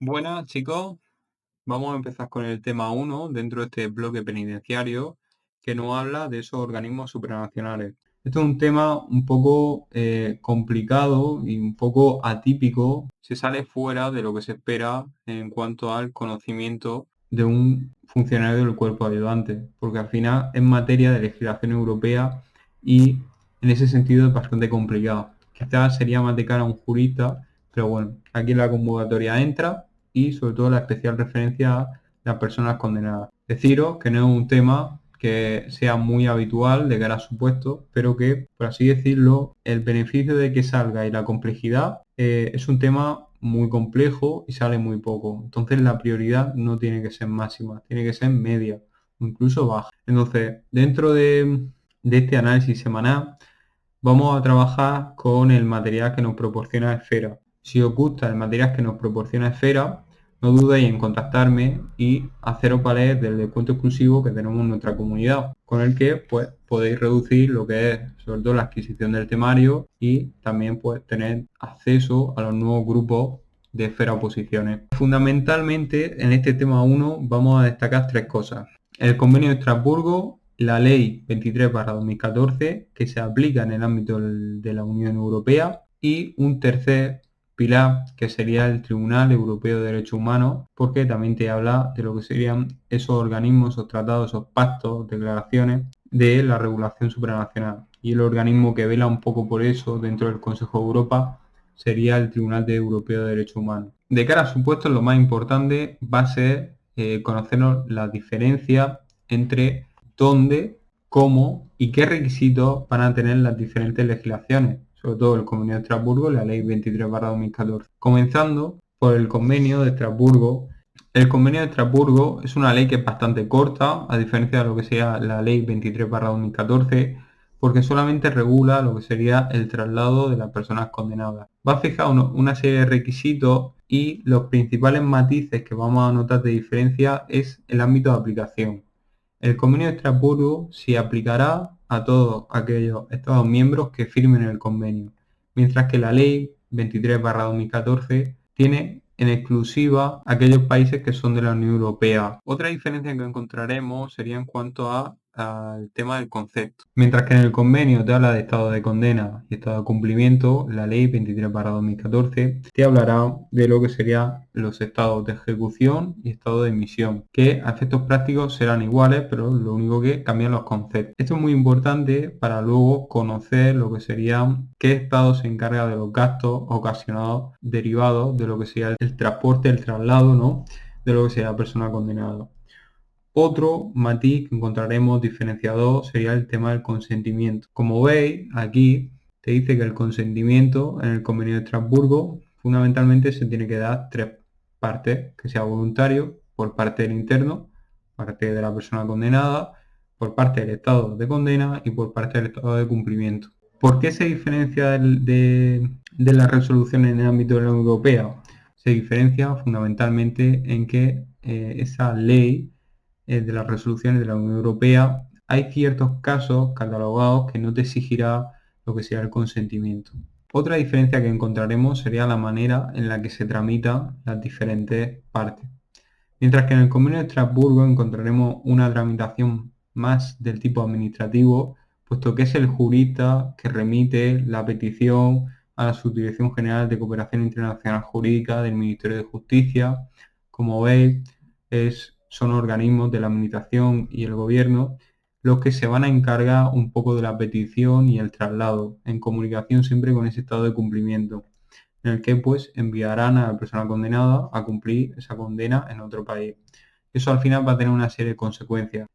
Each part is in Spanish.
Buenas chicos, vamos a empezar con el tema uno dentro de este bloque penitenciario que nos habla de esos organismos supranacionales. Esto es un tema un poco complicado y un poco atípico. Se sale fuera de lo que se espera en cuanto al conocimiento de un funcionario del cuerpo ayudante, porque al final es materia de legislación europea y en ese sentido es bastante complicado. Quizás sería más de cara a un jurista, pero bueno, aquí en la convocatoria entra y sobre todo la especial referencia a las personas condenadas. Deciros que no es un tema que sea muy habitual de cara a su puesto, pero que, por así decirlo, el beneficio de que salga y la complejidad es un tema muy complejo y sale muy poco. Entonces la prioridad no tiene que ser máxima, tiene que ser media o incluso baja. Entonces, dentro de este análisis semanal, vamos a trabajar con el material que nos proporciona Esfera. Si os gusta el material que nos proporciona Esfera, no dudéis en contactarme y haceros valer del descuento exclusivo que tenemos en nuestra comunidad, con el que pues, podéis reducir lo que es sobre todo la adquisición del temario y también pues, tener acceso a los nuevos grupos de Esfera Oposiciones. Fundamentalmente en este tema 1 vamos a destacar tres cosas. El convenio de Estrasburgo, la ley 23/2014 que se aplica en el ámbito de la Unión Europea y un tercer pilar que sería el Tribunal Europeo de Derechos Humanos, porque también te habla de lo que serían esos organismos, esos tratados, esos pactos, declaraciones de la regulación supranacional. Y el organismo que vela un poco por eso dentro del Consejo de Europa sería el Tribunal Europeo de Derechos Humanos. De cara a su puesto, lo más importante va a ser conocernos las diferencias entre dónde, cómo y qué requisitos van a tener las diferentes legislaciones, sobre todo el Convenio de Estrasburgo y la Ley 23/2014. Comenzando por el Convenio de Estrasburgo. El Convenio de Estrasburgo es una ley que es bastante corta, a diferencia de lo que sea la Ley 23/2014, porque solamente regula lo que sería el traslado de las personas condenadas. Va a fijar una serie de requisitos y los principales matices que vamos a notar de diferencia es el ámbito de aplicación. El Convenio de Estrasburgo se aplicará a todos aquellos Estados miembros que firmen el convenio, mientras que la Ley 23/2014 tiene en exclusiva aquellos países que son de la Unión Europea. Otra diferencia que encontraremos sería en cuanto al tema del concepto. Mientras que en el convenio te habla de estado de condena y estado de cumplimiento, la ley 23/2014 te hablará de lo que serían los estados de ejecución y estado de emisión, que a efectos prácticos serán iguales, pero lo único que cambian los conceptos. Esto es muy importante para luego conocer lo que serían qué estado se encarga de los gastos ocasionados derivados de lo que sería el transporte, el traslado, ¿no?, de lo que sea la persona condenada. Otro matiz que encontraremos diferenciador sería el tema del consentimiento. Como veis, aquí te dice que el consentimiento en el Convenio de Estrasburgo fundamentalmente se tiene que dar tres partes, que sea voluntario por parte del interno, parte de la persona condenada, por parte del estado de condena y por parte del estado de cumplimiento. ¿Por qué se diferencia de las resoluciones en el ámbito de la Unión Europea? Se diferencia fundamentalmente en que esa ley de las resoluciones de la Unión Europea, hay ciertos casos catalogados que no te exigirá lo que sea el consentimiento. Otra diferencia que encontraremos sería la manera en la que se tramitan las diferentes partes. Mientras que en el Convenio de Estrasburgo encontraremos una tramitación más del tipo administrativo, puesto que es el jurista que remite la petición a la Subdirección General de Cooperación Internacional Jurídica del Ministerio de Justicia. Como veis, son organismos de la administración y el gobierno los que se van a encargar un poco de la petición y el traslado, en comunicación siempre con ese estado de cumplimiento, en el que pues enviarán a la persona condenada a cumplir esa condena en otro país. Eso al final va a tener una serie de consecuencias,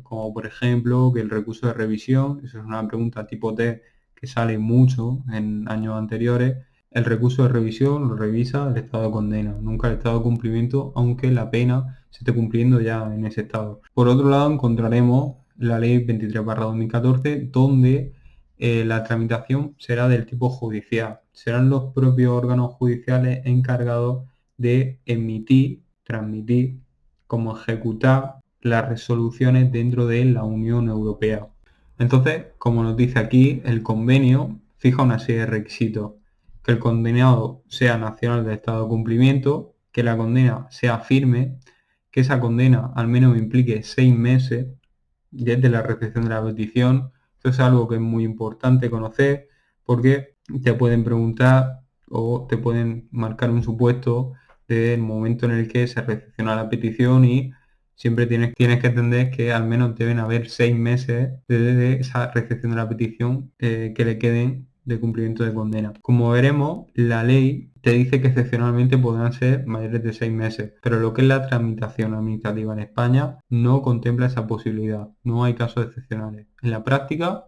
como por ejemplo que el recurso de revisión, eso es una pregunta tipo T que sale mucho en años anteriores. El recurso de revisión lo revisa el estado de condena, nunca el estado de cumplimiento, aunque la pena se esté cumpliendo ya en ese estado. Por otro lado, encontraremos la ley 23/2014, donde la tramitación será del tipo judicial. Serán los propios órganos judiciales encargados de emitir, transmitir, como ejecutar las resoluciones dentro de la Unión Europea. Entonces, como nos dice aquí, el convenio fija una serie de requisitos: que el condenado sea nacional del estado de cumplimiento, que la condena sea firme, que esa condena al menos implique 6 meses desde la recepción de la petición. Esto es algo que es muy importante conocer porque te pueden preguntar o te pueden marcar un supuesto del momento en el que se recepciona la petición y siempre tienes que entender que al menos deben haber 6 meses desde esa recepción de la petición que le queden de cumplimiento de condena. Como veremos, la ley te dice que excepcionalmente podrán ser mayores de 6 meses, pero lo que es la tramitación administrativa en España no contempla esa posibilidad. No hay casos excepcionales. En la práctica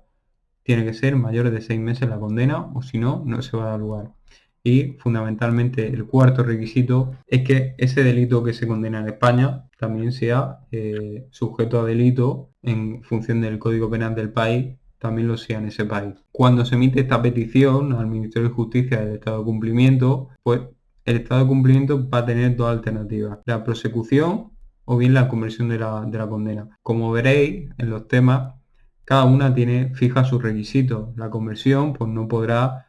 tiene que ser mayores de 6 meses la condena o si no, no se va a dar lugar. Y fundamentalmente el cuarto requisito es que ese delito que se condena en España también sea sujeto a delito en función del Código Penal del país, también lo sea en ese país. Cuando se emite esta petición al Ministerio de Justicia del Estado de Cumplimiento, pues el Estado de Cumplimiento va a tener dos alternativas, la prosecución o bien la conversión de la condena. Como veréis en los temas, cada una tiene fija sus requisitos. La conversión pues no podrá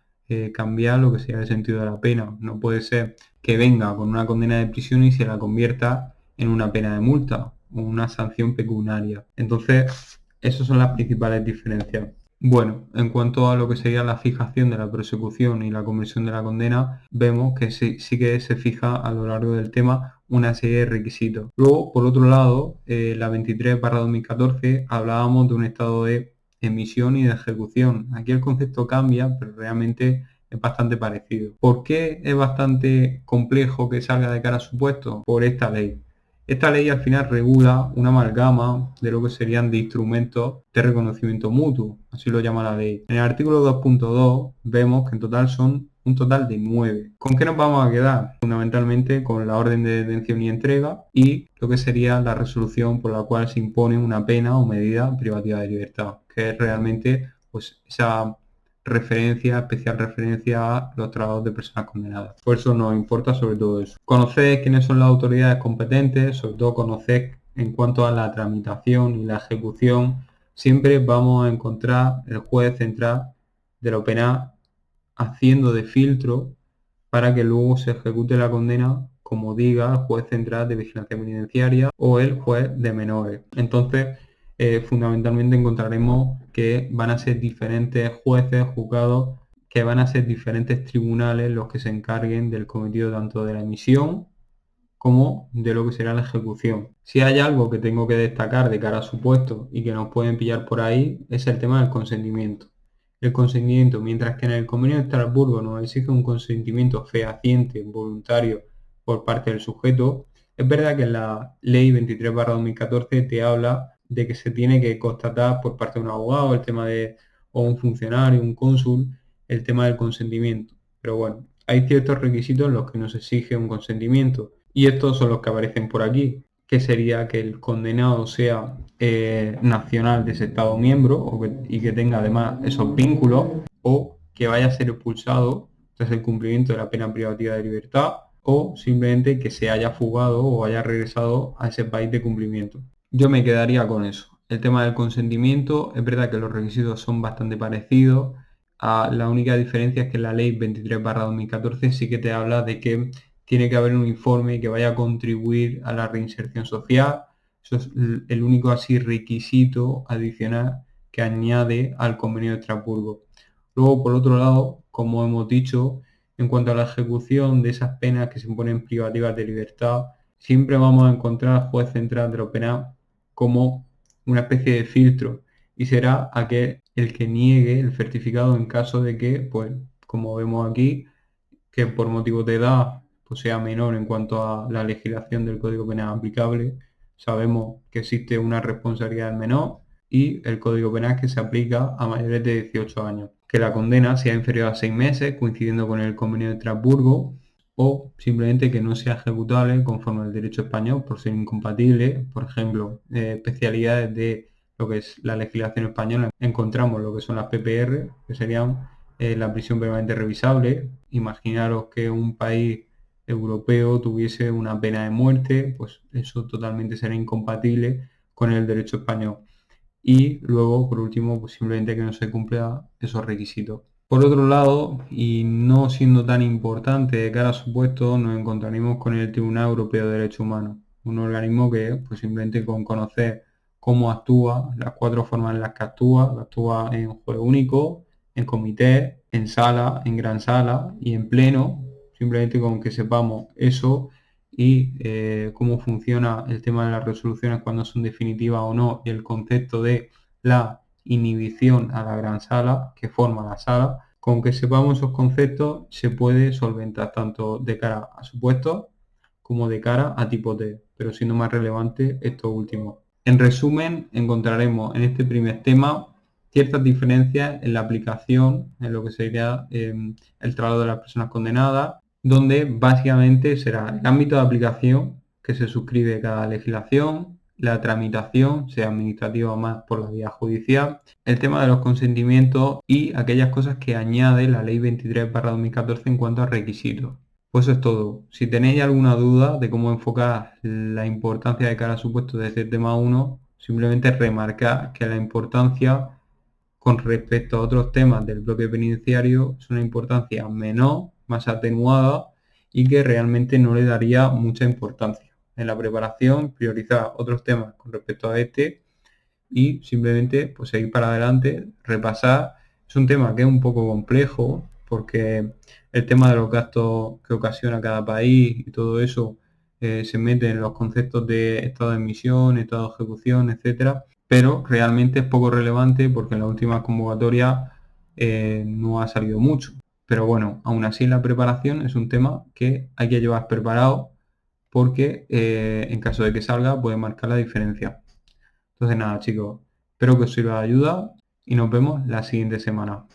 cambiar lo que sea el sentido de la pena. No puede ser que venga con una condena de prisión y se la convierta en una pena de multa o una sanción pecuniaria. Entonces, esas son las principales diferencias. Bueno, en cuanto a lo que sería la fijación de la prosecución y la conversión de la condena, vemos que sí que se fija a lo largo del tema una serie de requisitos. Luego, por otro lado, la 23/2014 hablábamos de un estado de emisión y de ejecución. Aquí el concepto cambia, pero realmente es bastante parecido. ¿Por qué es bastante complejo que salga de cara a supuesto? Por esta ley. Esta ley al final regula una amalgama de lo que serían de instrumentos de reconocimiento mutuo, así lo llama la ley. En el artículo 2.2 vemos que en total son un total de 9. ¿Con qué nos vamos a quedar? Fundamentalmente con la orden de detención y entrega y lo que sería la resolución por la cual se impone una pena o medida privativa de libertad, que es realmente pues esa especial referencia a los trabajos de personas condenadas. Por eso nos importa sobre todo eso. Conocer quiénes son las autoridades competentes, sobre todo conocer en cuanto a la tramitación y la ejecución, siempre vamos a encontrar el juez central de lo penal haciendo de filtro para que luego se ejecute la condena como diga el juez central de vigilancia penitenciaria o el juez de menores. Entonces, fundamentalmente encontraremos que van a ser diferentes jueces, juzgados, que van a ser diferentes tribunales los que se encarguen del cometido tanto de la emisión como de lo que será la ejecución. Si hay algo que tengo que destacar de cara a su puesto y que nos pueden pillar por ahí, es el tema del consentimiento. El consentimiento, mientras que en el Convenio de Estrasburgo nos exige un consentimiento fehaciente, voluntario, por parte del sujeto, es verdad que en la Ley 23/2014 te habla de que se tiene que constatar por parte de un abogado el tema de, o un funcionario, un cónsul, el tema del consentimiento. Pero bueno, hay ciertos requisitos en los que nos exige un consentimiento y estos son los que aparecen por aquí, que sería que el condenado sea nacional de ese Estado miembro y que tenga además esos vínculos o que vaya a ser expulsado tras el cumplimiento de la pena privativa de libertad o simplemente que se haya fugado o haya regresado a ese país de cumplimiento. Yo me quedaría con eso. El tema del consentimiento, es verdad que los requisitos son bastante parecidos. La única diferencia es que la ley 23/2014 sí que te habla de que tiene que haber un informe que vaya a contribuir a la reinserción social. Eso es el único así requisito adicional que añade al Convenio de Estrasburgo. Luego, por otro lado, como hemos dicho, en cuanto a la ejecución de esas penas que se imponen privativas de libertad, siempre vamos a encontrar al juez central de lo penal como una especie de filtro y será aquel el que niegue el certificado en caso de que, pues, como vemos aquí, que por motivos de edad pues sea menor en cuanto a la legislación del Código Penal aplicable. Sabemos que existe una responsabilidad del menor y el Código Penal que se aplica a mayores de 18 años. Que la condena sea inferior a 6 meses, coincidiendo con el Convenio de Estrasburgo, o simplemente que no sea ejecutable conforme al derecho español por ser incompatible. Por ejemplo, especialidades de lo que es la legislación española, encontramos lo que son las PPR, que serían la prisión permanente revisable. Imaginaros que un país europeo tuviese una pena de muerte, pues eso totalmente será incompatible con el derecho español. Y luego, por último, pues simplemente que no se cumplan esos requisitos. Por otro lado, y no siendo tan importante de cara a su puesto, nos encontraremos con el Tribunal Europeo de Derechos Humanos, un organismo que pues simplemente con conocer cómo actúa, las cuatro formas en las que actúa en juego único, en comité, en sala, en gran sala y en pleno, simplemente con que sepamos eso y cómo funciona el tema de las resoluciones cuando son definitivas o no, y el concepto de la inhibición a la gran sala que forma la sala. Con que sepamos esos conceptos se puede solventar tanto de cara a supuestos como de cara a tipo T, pero siendo más relevante esto último. En resumen, encontraremos en este primer tema ciertas diferencias en la aplicación, en lo que sería el traslado de las personas condenadas, donde básicamente será el ámbito de aplicación que se suscribe cada legislación, la tramitación, sea administrativa o más por la vía judicial, el tema de los consentimientos y aquellas cosas que añade la ley 23/2014 en cuanto a requisitos. Pues eso es todo. Si tenéis alguna duda de cómo enfocar la importancia de cada supuesto de este tema 1, simplemente remarcar que la importancia con respecto a otros temas del bloque penitenciario es una importancia menor, más atenuada y que realmente no le daría mucha importancia. En la preparación, priorizar otros temas con respecto a este y simplemente pues seguir para adelante, repasar. Es un tema que es un poco complejo porque el tema de los gastos que ocasiona cada país y todo eso se mete en los conceptos de estado de emisión, estado de ejecución, etcétera, pero realmente es poco relevante porque en la última convocatoria no ha salido mucho. Pero bueno, aún así la preparación es un tema que hay que llevar preparado porque en caso de que salga puede marcar la diferencia. Entonces nada, chicos, espero que os sirva de ayuda y nos vemos la siguiente semana.